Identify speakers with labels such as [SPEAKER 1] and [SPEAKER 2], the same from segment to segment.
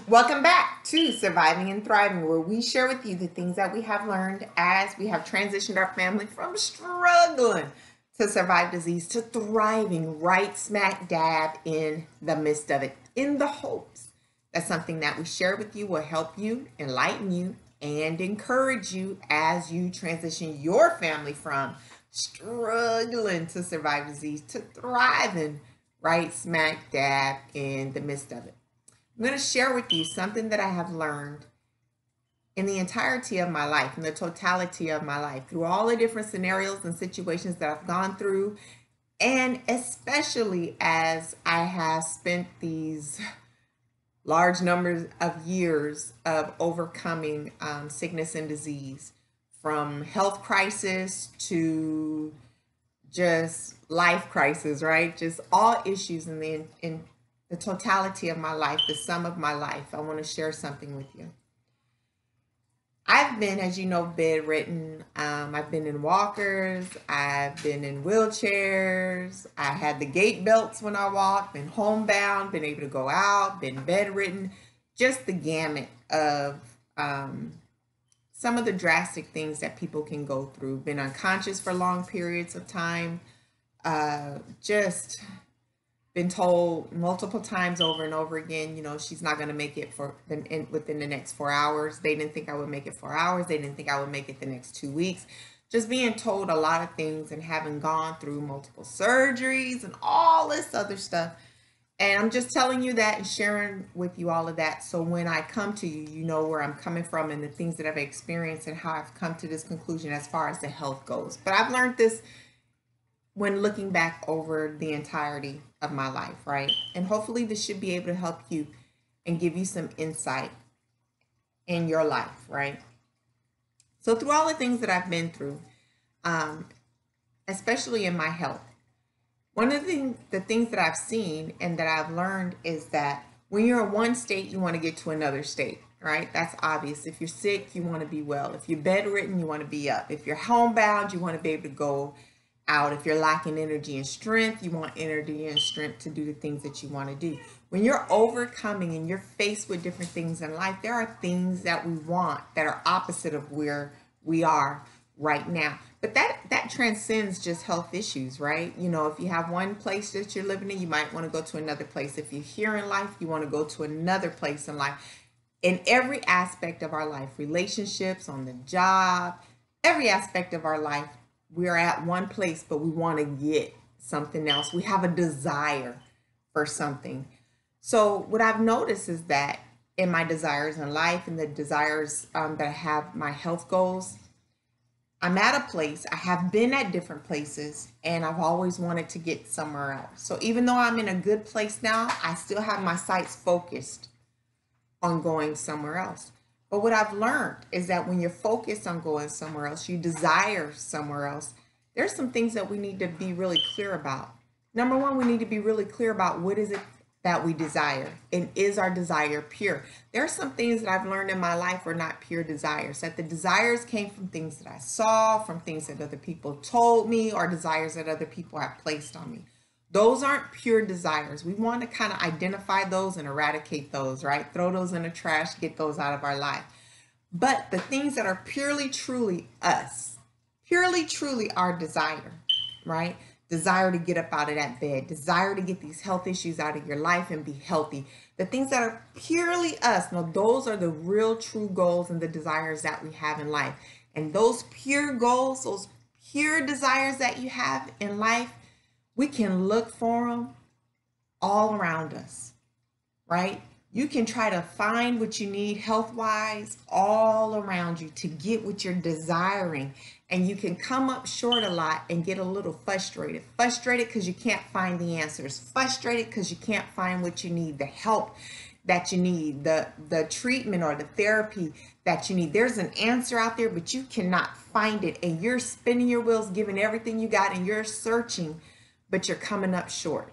[SPEAKER 1] Welcome back to Surviving and Thriving, where we share with you the things that we have learned as we have transitioned our family from struggling to survive disease to thriving right smack dab in the midst of it, in the hopes that something that we share with you will help you, enlighten you, and encourage you as you transition your family from struggling to survive disease to thriving right smack dab in the midst of it. I'm going to share with you something that I have learned in the entirety of my life, in the totality of my life, through all the different scenarios and situations that I've gone through, and especially as I have spent these large numbers of years of overcoming sickness and disease, from health crisis to just life crisis, right? Just all issues in the totality of my life, the sum of my life. I want to share something with you. I've been, as you know, bedridden. I've been in walkers. I've been in wheelchairs. I had the gait belts when I walked, been homebound, been able to go out, been bedridden. Just the gamut of some of the drastic things that people can go through. Been unconscious for long periods of time. Just been told multiple times over and over again, she's not going to make it within the next 4 hours. They didn't think I would make it 4 hours. They didn't think I would make it the next 2 weeks. Just being told a lot of things and having gone through multiple surgeries and all this other stuff. And I'm just telling you that and sharing with you all of that. So when I come to you, you know where I'm coming from and the things that I've experienced and how I've come to this conclusion as far as the health goes. But I've learned this when looking back over the entirety of my life, right? And hopefully this should be able to help you and give you some insight in your life, right? So through all the things that I've been through, especially in my health, one of the things that I've seen and that I've learned is that when you're in one state, you want to get to another state, right? That's obvious. If you're sick, you want to be well. If you're bedridden, you want to be up. If you're homebound, you want to be able to go out. If you're lacking energy and strength, you want energy and strength to do the things that you want to do. When you're overcoming and you're faced with different things in life, there are things that we want that are opposite of where we are right now. But that transcends just health issues, right? If you have one place that you're living in, you might want to go to another place. If you're here in life, you want to go to another place in life. In every aspect of our life, relationships, on the job, every aspect of our life, we're at one place, but we want to get something else. We have a desire for something. So what I've noticed is that in my desires in life and the desires that I have, my health goals, I'm at a place, I have been at different places, and I've always wanted to get somewhere else. So even though I'm in a good place now, I still have my sights focused on going somewhere else. But what I've learned is that when you're focused on going somewhere else, you desire somewhere else, there's some things that we need to be really clear about. Number one, we need to be really clear about what is it that we desire, and is our desire pure? There are some things that I've learned in my life are not pure desires, that the desires came from things that I saw, from things that other people told me, or desires that other people have placed on me. Those aren't pure desires. We want to kind of identify those and eradicate those, right? Throw those in the trash, get those out of our life. But the things that are purely, truly us, purely, truly our desire, right? Desire to get up out of that bed, desire to get these health issues out of your life and be healthy. The things that are purely us, now those are the real true goals and the desires that we have in life. And those pure goals, those pure desires that you have in life, we can look for them all around us, right? You can try to find what you need health-wise all around you to get what you're desiring. And you can come up short a lot and get a little frustrated. Frustrated because you can't find the answers. Frustrated because you can't find what you need, the help that you need, the treatment or the therapy that you need. There's an answer out there, but you cannot find it. And you're spinning your wheels, giving everything you got, and you're searching, but you're coming up short.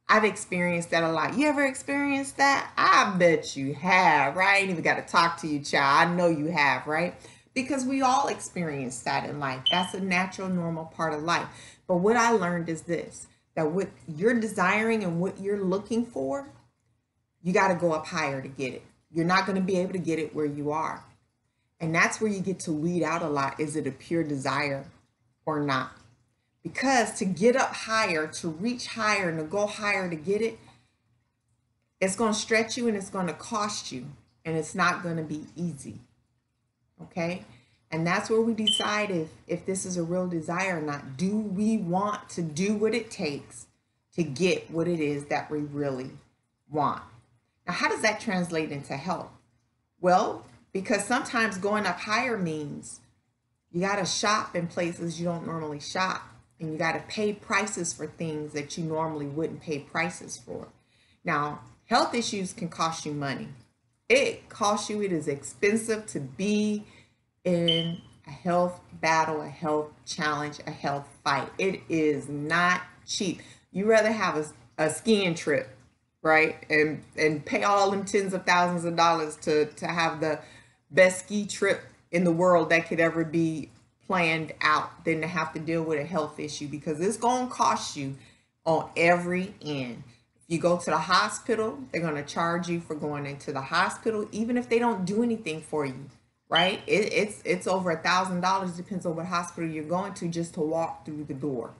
[SPEAKER 1] I've experienced that a lot. You ever experienced that? I bet you have, right? I ain't even got to talk to you, child. I know you have, right? Because we all experience that in life. That's a natural, normal part of life. But what I learned is this, that what you're desiring and what you're looking for, you got to go up higher to get it. You're not going to be able to get it where you are. And that's where you get to weed out a lot. Is it a pure desire or not? Because to get up higher, to reach higher, and to go higher to get it, it's going to stretch you and it's going to cost you. And it's not going to be easy. Okay? And that's where we decide if this is a real desire or not. Do we want to do what it takes to get what it is that we really want? Now, how does that translate into health? Well, because sometimes going up higher means you got to shop in places you don't normally shop. And you got to pay prices for things that you normally wouldn't pay prices for. Now, health issues can cost you money. It costs you. It is expensive to be in a health battle, a health challenge, a health fight. It is not cheap. You rather have a skiing trip, right? And pay all them tens of thousands of dollars to have the best ski trip in the world that could ever be planned out than to have to deal with a health issue, because it's going to cost you on every end. If you go to the hospital, they're going to charge you for going into the hospital, even if they don't do anything for you, right? It's over $1,000, depends on what hospital you're going to, just to walk through the door.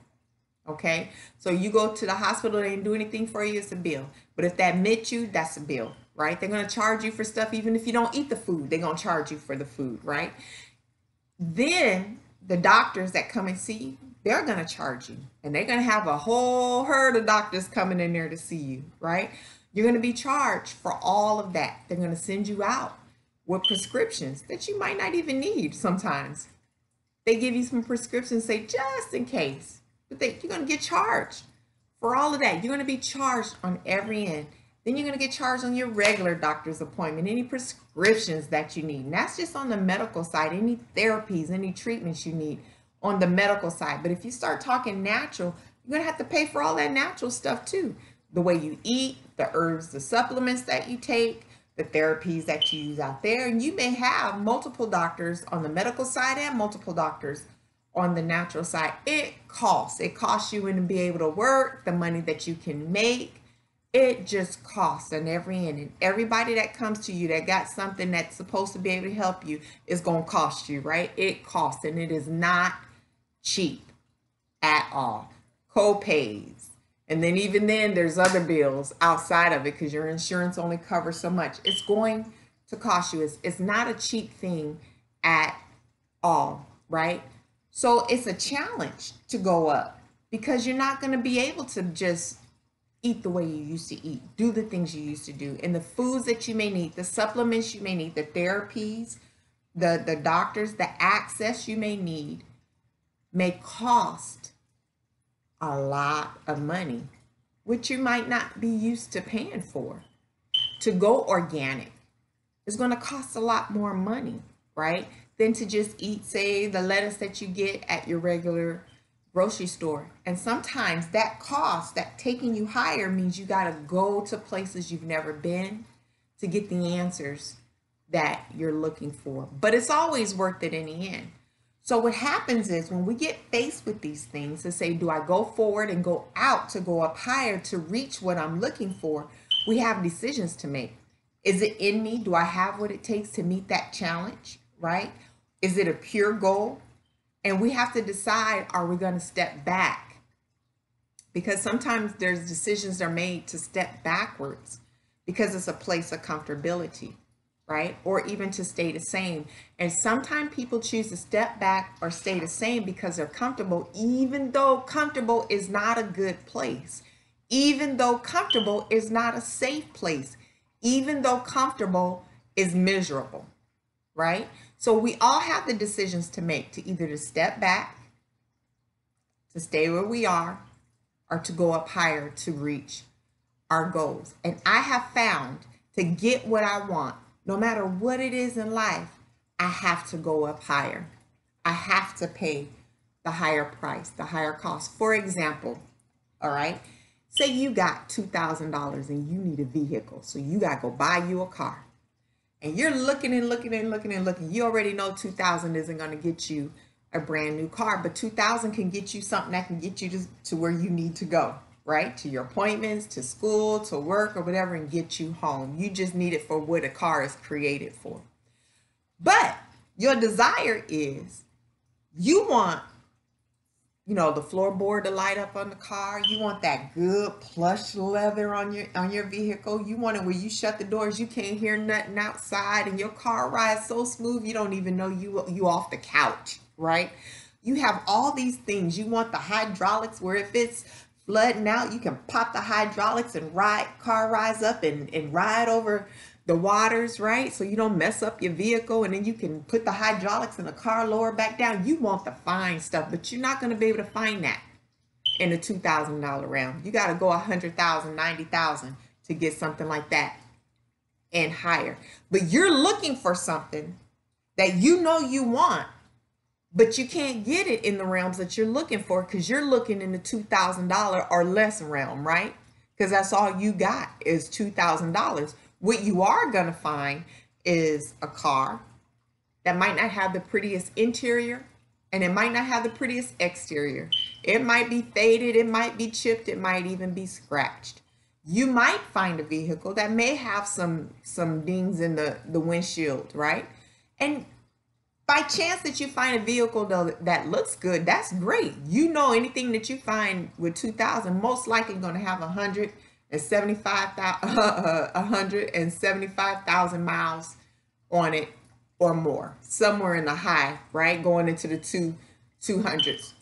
[SPEAKER 1] Okay, so you go to the hospital, they didn't do anything for you, it's a bill. But if they admit you, that's a bill, right? They're going to charge you for stuff even if you don't eat the food. They're going to charge you for the food, right? Then the doctors that come and see you, they're going to charge you. And they're going to have a whole herd of doctors coming in there to see you, right? You're going to be charged for all of that. They're going to send you out with prescriptions that you might not even need sometimes. They give you some prescriptions, say, just in case. But you're going to get charged for all of that. You're going to be charged on every end. Then you're going to get charged on your regular doctor's appointment, any prescriptions that you need. And that's just on the medical side, any therapies, any treatments you need on the medical side. But if you start talking natural, you're going to have to pay for all that natural stuff too. The way you eat, the herbs, the supplements that you take, the therapies that you use out there. And you may have multiple doctors on the medical side and multiple doctors on the natural side. It costs. It costs you to be able to work, the money that you can make. It just costs on every end. And everybody that comes to you that got something that's supposed to be able to help you is going to cost you, right? It costs, and it is not cheap at all. Co-pays. And then even then, there's other bills outside of it because your insurance only covers so much. It's going to cost you. It's not a cheap thing at all, right? So it's a challenge to go up because you're not going to be able to just eat the way you used to eat, do the things you used to do, and the foods that you may need, the supplements you may need, the therapies, the doctors, the access you may need may cost a lot of money, which you might not be used to paying for. To go organic is going to cost a lot more money, right? Than to just eat, say, the lettuce that you get at your regular grocery store. And sometimes that cost, that taking you higher, means you got to go to places you've never been to get the answers that you're looking for. But it's always worth it in the end. So what happens is when we get faced with these things to say, do I go forward and go out to go up higher to reach what I'm looking for? We have decisions to make. Is it in me? Do I have what it takes to meet that challenge, right? Is it a pure goal? And we have to decide, are we going to step back? Because sometimes there's decisions are made to step backwards because it's a place of comfortability, right? Or even to stay the same. And sometimes people choose to step back or stay the same because they're comfortable, even though comfortable is not a good place. Even though comfortable is not a safe place. Even though comfortable is miserable, right? So we all have the decisions to make, to either to step back, to stay where we are, or to go up higher to reach our goals. And I have found to get what I want, no matter what it is in life, I have to go up higher. I have to pay the higher price, the higher cost. For example, all right, say you got $2,000 and you need a vehicle. So you got to go buy you a car. And you're looking and looking and looking and looking. You already know 2,000 isn't going to get you a brand new car, but 2,000 can get you something that can get you to where you need to go, right? To your appointments, to school, to work, or whatever, and get you home. You just need it for what a car is created for. But your desire is you want, the floorboard to light up on the car. You want that good plush leather on your vehicle. You want it where you shut the doors, you can't hear nothing outside, and your car rides so smooth you don't even know you off the couch, right? You have all these things. You want the hydraulics where if it's flooding out, you can pop the hydraulics and car rise up and ride over the waters, right? So you don't mess up your vehicle, and then you can put the hydraulics in the car, lower back down. You want the fine stuff, but you're not going to be able to find that in a $2,000 realm. You got to go 100,000, 90,000 to get something like that and higher. But you're looking for something that you want, but you can't get it in the realms that you're looking for because you're looking in the $2,000 or less realm, right? Because that's all you got is $2,000. What you are going to find is a car that might not have the prettiest interior, and it might not have the prettiest exterior. It might be faded, it might be chipped, it might even be scratched. You might find a vehicle that may have some dings in the windshield, right? And by chance that you find a vehicle that looks good, that's great. Anything that you find with 2,000 most likely going to have 175,000 miles on it or more, somewhere in the high, right? Going into the 200s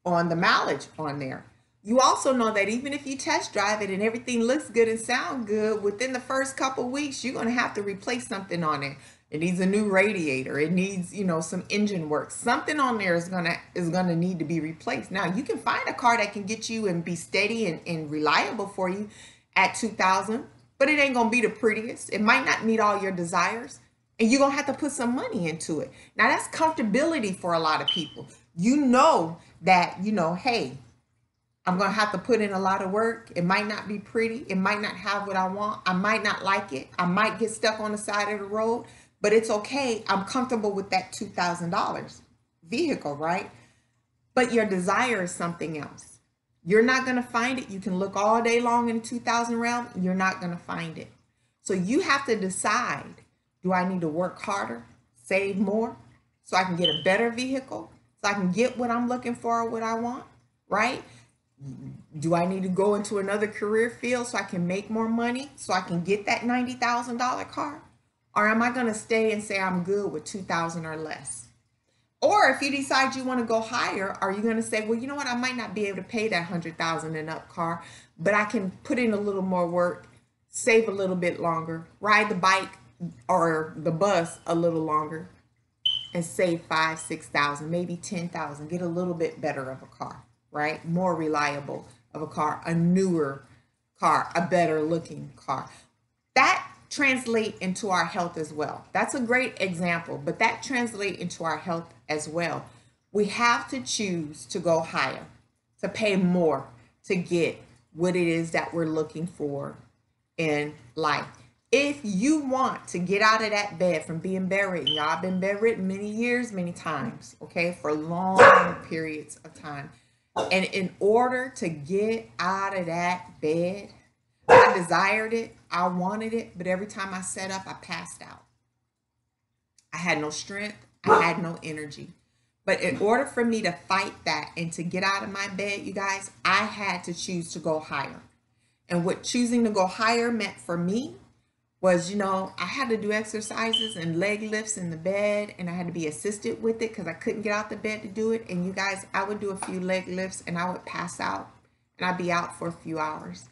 [SPEAKER 1] on the mileage on there. You also know that even if you test drive it and everything looks good and sound good, within the first couple weeks, you're going to have to replace something on it. It needs a new radiator. It needs, some engine work. Something on there is gonna need to be replaced. Now, you can find a car that can get you and be steady and reliable for you at 2,000, but it ain't gonna be the prettiest. It might not meet all your desires, and you're gonna have to put some money into it. Now, that's comfortability for a lot of people. That, hey, I'm gonna have to put in a lot of work. It might not be pretty. It might not have what I want. I might not like it. I might get stuck on the side of the road. But it's okay. I'm comfortable with that $2,000 vehicle, right? But your desire is something else. You're not going to find it. You can look all day long in the 2,000 realm. You're not going to find it. So you have to decide, do I need to work harder, save more, so I can get a better vehicle, so I can get what I'm looking for or what I want, right? Do I need to go into another career field so I can make more money, so I can get that $90,000 car? Or am I going to stay and say I'm good with 2,000 or less? Or if you decide you want to go higher, are you going to say, well, you know what? I might not be able to pay that 100,000 and up car, but I can put in a little more work, save a little bit longer, ride the bike or the bus a little longer, and save 5,000, 6,000, maybe 10,000. Get a little bit better of a car, right? More reliable of a car, a newer car, a better looking car. That translate into our health as well. That's a great example, but that translate into our health as well. We have to choose to go higher, to pay more, to get what it is that we're looking for in life. If you want to get out of that bed from being bedridden, y'all, I've been bedridden many years, many times, okay, for long periods of time. And in order to get out of that bed, I desired it, I wanted it, but every time I sat up, I passed out. I had no strength, I had no energy. But in order for me to fight that and to get out of my bed, you guys, I had to choose to go higher. And what choosing to go higher meant for me was, I had to do exercises and leg lifts in the bed, and I had to be assisted with it because I couldn't get out the bed to do it. And you guys, I would do a few leg lifts and I would pass out and I'd be out for a few hours.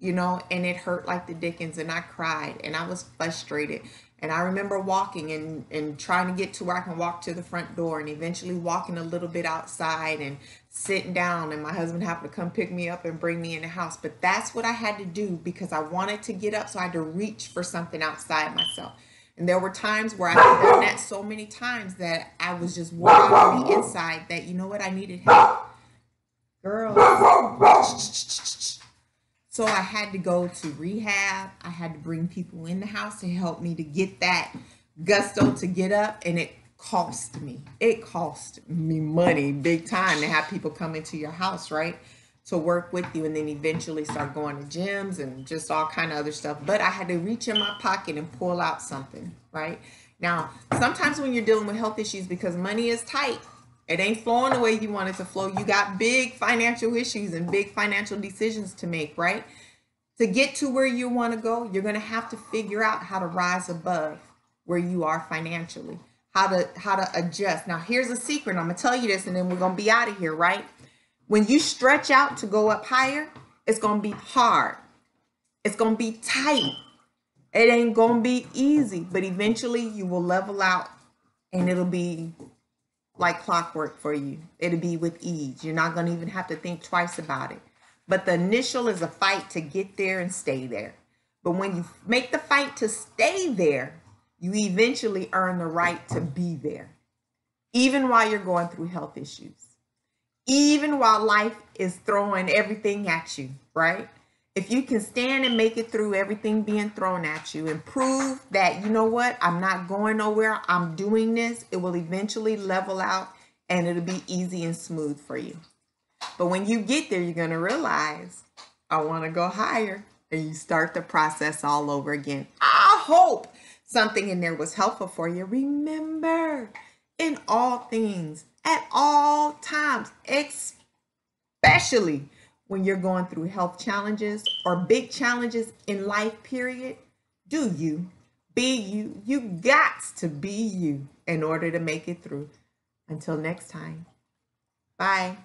[SPEAKER 1] And it hurt like the dickens, and I cried and I was frustrated. And I remember walking and trying to get to where I can walk to the front door, and eventually walking a little bit outside and sitting down, and my husband happened to come pick me up and bring me in the house. But that's what I had to do because I wanted to get up, so I had to reach for something outside myself. And there were times where I had done that so many times that I was just worn out on the inside that, I needed help. Girl. So I had to go to rehab. I had to bring people in the house to help me to get that gusto to get up. And it cost me. It cost me money big time to have people come into your house, right? to work with you, and then eventually start going to gyms and just all kind of other stuff. But I had to reach in my pocket and pull out something, right? Now, sometimes when you're dealing with health issues, because money is tight, it ain't flowing the way you want it to flow. You got big financial issues and big financial decisions to make, right? To get to where you want to go, you're going to have to figure out how to rise above where you are financially, how to adjust. Now, here's a secret. I'm going to tell you this, and then we're going to be out of here, right? When you stretch out to go up higher, it's going to be hard. It's going to be tight. It ain't going to be easy, but eventually you will level out, and it'll be like clockwork for you. It'll be with ease. You're not going to even have to think twice about it. But the initial is a fight to get there and stay there. But when you make the fight to stay there, you eventually earn the right to be there. Even while you're going through health issues. Even while life is throwing everything at you, right? If you can stand and make it through everything being thrown at you and prove that, you know what, I'm not going nowhere, I'm doing this, it will eventually level out and it'll be easy and smooth for you. But when you get there, you're going to realize, I want to go higher. And you start the process all over again. I hope something in there was helpful for you. Remember, in all things, at all times, especially when you're going through health challenges or big challenges in life, period, do you, be you. You got to be you in order to make it through. Until next time, bye.